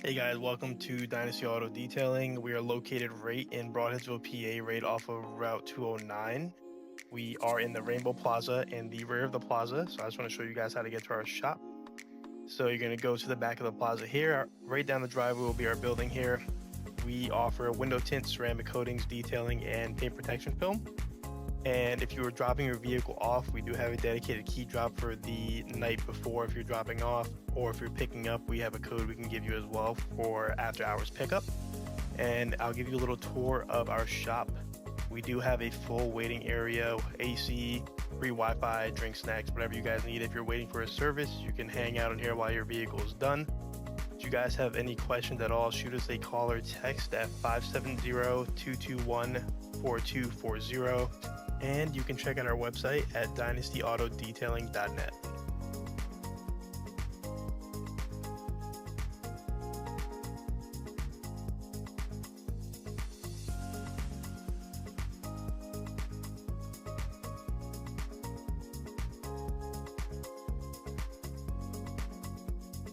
Hey guys, welcome to Dynasty Auto Detailing. We are located right in Brodheadsville, PA, right off of Route 209. We are in the Rainbow Plaza in the rear of the plaza. So I just want to show you guys how to get to our shop. So you're going to go to the back of the plaza here. Right down the driveway will be our building here. We offer window tint, ceramic coatings, detailing, and paint protection film. And if you were dropping your vehicle off, we do have a dedicated key drop for the night before if you're dropping off, or if you're picking up, we have a code we can give you as well for after hours pickup. And I'll give you a little tour of our shop. We do have a full waiting area, AC, free Wi-Fi, drink, snacks, whatever you guys need. If you're waiting for a service, you can hang out in here while your vehicle is done. If you guys have any questions at all, shoot us a call or text at 570-221-4240. And you can check out our website at dynastyautodetailing.net.